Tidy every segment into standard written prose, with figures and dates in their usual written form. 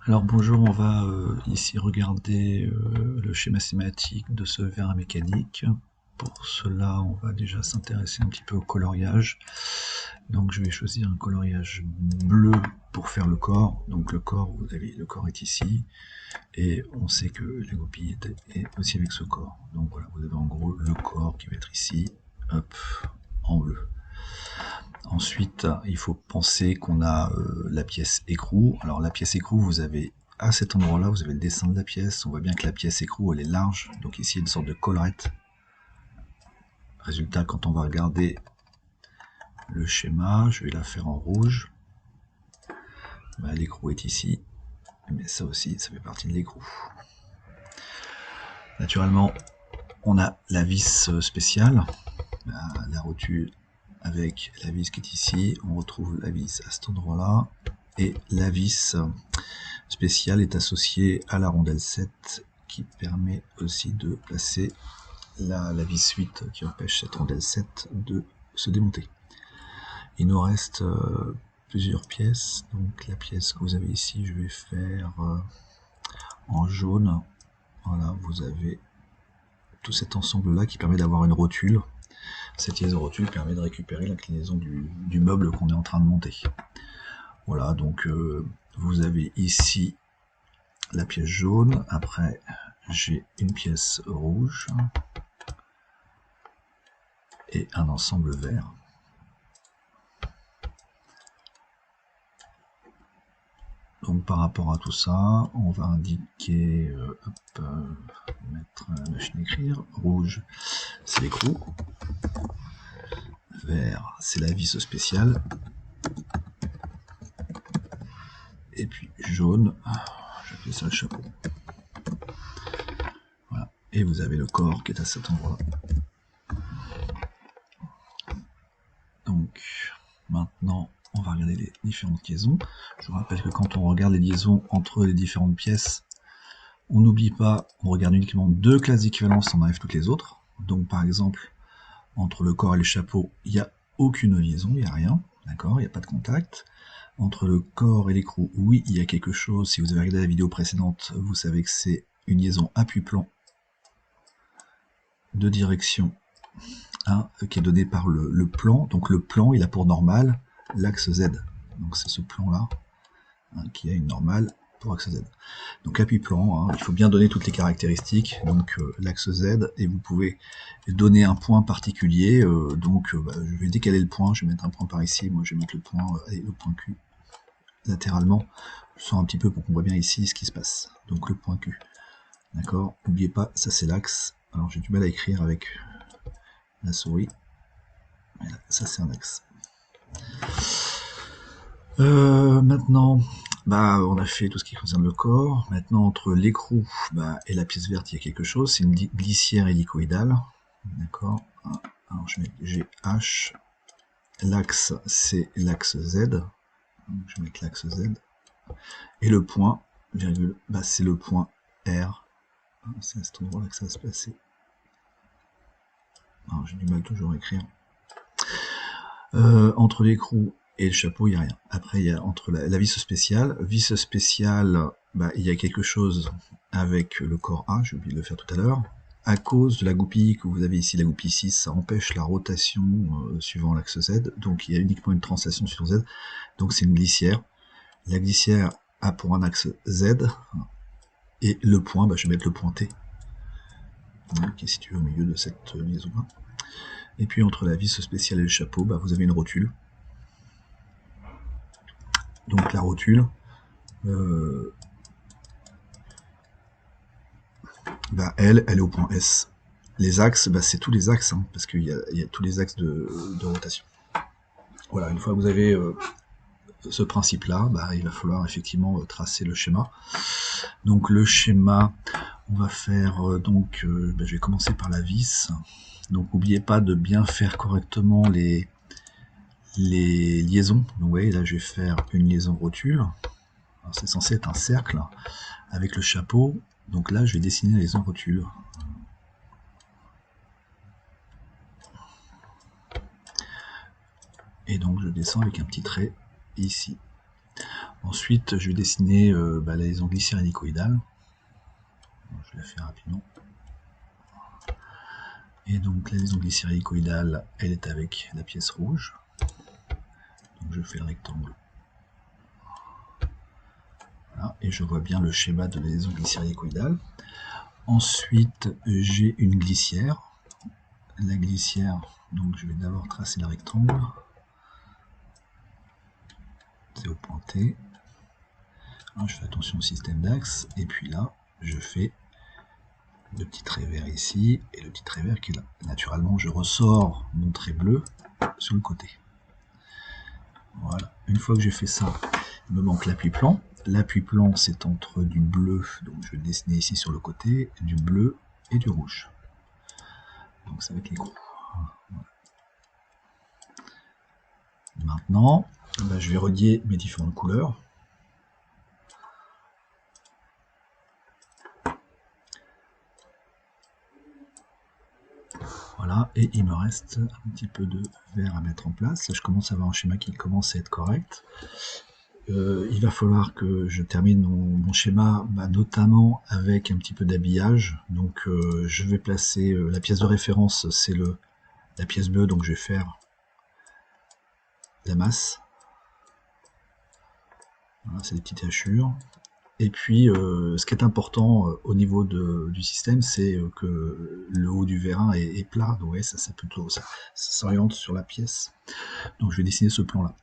Alors bonjour, on va ici regarder le schéma schématique de ce verre mécanique. Pour cela, on va déjà s'intéresser un petit peu au coloriage. Donc je vais choisir un coloriage bleu pour faire le corps. Donc le corps, vous avez le corps est ici, et on sait que la goupille est aussi avec ce corps. Donc voilà, vous avez en gros le corps qui va être ici, hop, en bleu. Ensuite, il faut penser qu'on a la pièce écrou. Alors la pièce écrou, vous avez à cet endroit-là, vous avez le dessin de la pièce. On voit bien que la pièce écrou, elle est large. Donc ici, il y a une sorte de collerette. Résultat, quand on va regarder le schéma, je vais la faire en rouge. L'écrou est ici. Mais ça aussi, ça fait partie de l'écrou. Naturellement, on a la vis spéciale, la rotule avec la vis qui est ici. On retrouve la vis à cet endroit-là. Et la vis spéciale est associée à la rondelle 7 qui permet aussi de placer la vis 8 qui empêche cette rondelle 7 de se démonter. Il nous reste plusieurs pièces. Donc la pièce que vous avez ici, je vais faire en jaune. Voilà, vous avez tout cet ensemble-là qui permet d'avoir une rotule. Cette liaison rotule permet de récupérer l'inclinaison du meuble qu'on est en train de monter. Voilà, donc vous avez ici la pièce jaune. Après, j'ai une pièce rouge et un ensemble vert. Donc par rapport à tout ça, on va indiquer, mettre la machine à écrire. Rouge, c'est l'écrou. Vert, c'est la vis spéciale. Et puis jaune, j'appelle ça le chapeau. Voilà. Et vous avez le corps qui est à cet endroit-là. Donc maintenant, on va regarder les différentes liaisons. Je vous rappelle que quand on regarde les liaisons entre les différentes pièces, on n'oublie pas, on regarde uniquement deux classes d'équivalence, on enlève toutes les autres. Donc par exemple, entre le corps et le chapeau, il n'y a aucune liaison, il n'y a rien, d'accord, il n'y a pas de contact. Entre le corps et l'écrou, oui, il y a quelque chose. Si vous avez regardé la vidéo précédente, vous savez que c'est une liaison appui-plan de direction qui est donnée par le plan. Donc le plan, il a pour normale l'axe Z. Donc c'est ce plan-là qui a une normale pour axe Z. Donc appui-plan, il faut bien donner toutes les caractéristiques. Donc l'axe Z, et vous pouvez donner un point particulier. Je vais décaler le point, je vais mettre un point par ici. Moi je vais mettre le point Q latéralement. Je sens un petit peu pour qu'on voit bien ici ce qui se passe. Donc le point Q. D'accord. N'oubliez pas, ça c'est l'axe. Alors j'ai du mal à écrire avec la souris. Voilà, ça c'est un axe. Maintenant, on a fait tout ce qui concerne le corps. Maintenant, entre l'écrou et la pièce verte, il y a quelque chose. C'est une glissière hélicoïdale. D'accord. Alors je mets GH. L'axe, c'est l'axe Z. Donc, je vais mettre l'axe Z. Et le point, virgule, c'est le point R. C'est à cet endroit-là que ça va se passer. J'ai du mal toujours à écrire. Entre l'écrou et le chapeau, il n'y a rien. Après, il y a entre la vis spéciale. Vis spéciale, il y a quelque chose avec le corps A, j'ai oublié de le faire tout à l'heure. À cause de la goupille que vous avez ici, la goupille 6, ça empêche la rotation suivant l'axe Z. Donc il y a uniquement une translation sur Z. Donc c'est une glissière. La glissière a pour un axe Z. Et le point, je vais mettre le point T, qui est situé au milieu de cette liaison-là. Et puis entre la vis spéciale et le chapeau, vous avez une rotule. Donc la rotule, elle est au point S. Les axes, c'est tous les axes, parce qu'il y a tous les axes de rotation. Voilà, une fois que vous avez ce principe-là, il va falloir effectivement tracer le schéma. Donc le schéma, on va faire, je vais commencer par la vis. Donc n'oubliez pas de bien faire correctement les liaisons. Donc vous voyez, là je vais faire une liaison rotule. C'est censé être un cercle avec le chapeau. Donc là je vais dessiner la liaison rotule. Et donc je descends avec un petit trait ici. Ensuite, je vais dessiner la liaison glissière hélicoïdale. Je la fais rapidement. Et donc la liaison glissière hélicoïdale, elle est avec la pièce rouge. Donc je fais le rectangle. Voilà, et je vois bien le schéma de la liaison glissière hélicoïdale. Ensuite, j'ai une glissière. La glissière, donc je vais d'abord tracer le rectangle. C'est au point T. Alors, je fais attention au système d'axe. Et puis là, je fais le petit trait vert ici et le petit trait vert qui est là. Naturellement, je ressors mon trait bleu sur le côté. Voilà. Une fois que j'ai fait ça, il me manque l'appui-plan. L'appui-plan, c'est entre du bleu, donc je vais le dessiner ici sur le côté, du bleu et du rouge. Donc ça va être les gros. Voilà. Maintenant, je vais relier mes différentes couleurs. Voilà, et il me reste un petit peu de vert à mettre en place. Là, je commence à avoir un schéma qui commence à être correct. Il va falloir que je termine mon schéma, notamment avec un petit peu d'habillage. Donc je vais placer la pièce de référence, c'est la pièce bleue, donc je vais faire la masse. Voilà, c'est des petites hachures. Et puis ce qui est important au niveau du système, c'est que le haut du vérin est plat. Donc ouais, ça s'oriente sur la pièce. Donc je vais dessiner ce plan là.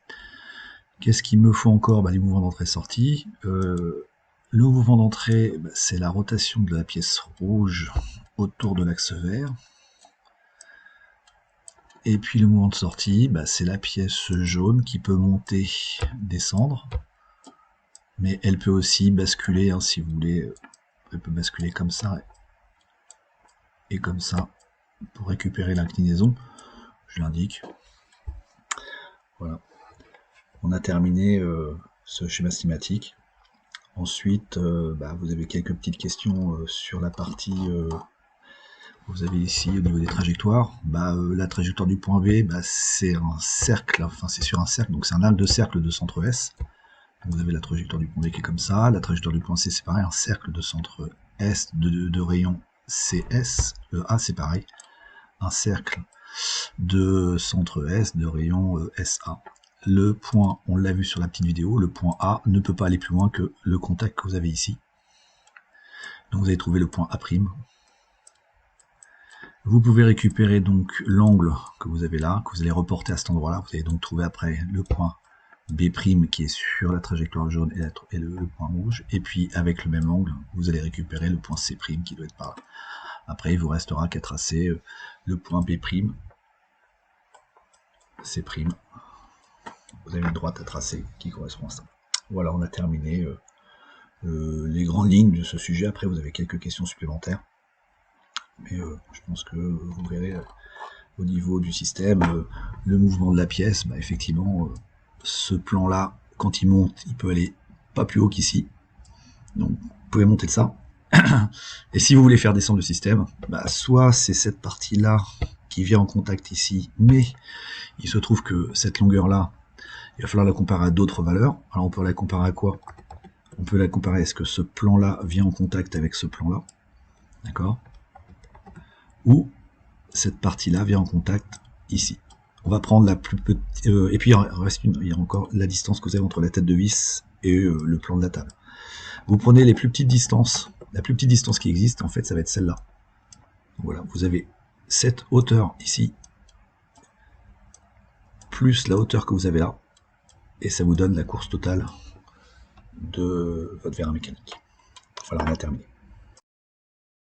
Qu'est-ce qu'il me faut encore? Les mouvements d'entrée-sortie. Le mouvement d'entrée, c'est la rotation de la pièce rouge autour de l'axe vert. Et puis le mouvement de sortie, c'est la pièce jaune qui peut monter, descendre. Mais elle peut aussi basculer, si vous voulez. Elle peut basculer comme ça et comme ça pour récupérer l'inclinaison. Je l'indique. Voilà. On a terminé ce schéma cinématique. Ensuite, vous avez quelques petites questions sur la partie. Vous avez ici au niveau des trajectoires. La trajectoire du point B, c'est un cercle. Enfin, c'est sur un cercle, donc c'est un arc de cercle de centre S. Donc, vous avez la trajectoire du point B qui est comme ça. La trajectoire du point C, c'est pareil, un cercle de centre S de rayon CS. Le A, c'est pareil, un cercle de centre S de rayon SA. Le point, on l'a vu sur la petite vidéo, le point A ne peut pas aller plus loin que le contact que vous avez ici. Donc vous allez trouver le point A'. Vous pouvez récupérer donc l'angle que vous avez là, que vous allez reporter à cet endroit-là. Vous allez donc trouver après le point B' qui est sur la trajectoire jaune et le point rouge. Et puis avec le même angle, vous allez récupérer le point C' qui doit être par là. Après, il vous restera qu'à tracer le point B', C'. Vous avez une droite à tracer qui correspond à ça. Voilà, on a terminé les grandes lignes de ce sujet. Après, vous avez quelques questions supplémentaires. Mais je pense que vous verrez au niveau du système, le mouvement de la pièce, effectivement, ce plan-là, quand il monte, il peut aller pas plus haut qu'ici. Donc, vous pouvez monter de ça. Et si vous voulez faire descendre le système, soit c'est cette partie-là qui vient en contact ici, mais il se trouve que cette longueur-là, il va falloir la comparer à d'autres valeurs. Alors on peut la comparer à quoi? On peut la comparer à ce que ce plan-là vient en contact avec ce plan-là. D'accord? Ou cette partie-là vient en contact ici. On va prendre la plus petite... et puis il y a encore la distance que vous avez entre la tête de vis et le plan de la table. Vous prenez les plus petites distances. La plus petite distance qui existe, en fait, ça va être celle-là. Voilà, vous avez cette hauteur ici, plus la hauteur que vous avez là, et ça vous donne la course totale de votre vérin mécanique. Voilà, on a terminé.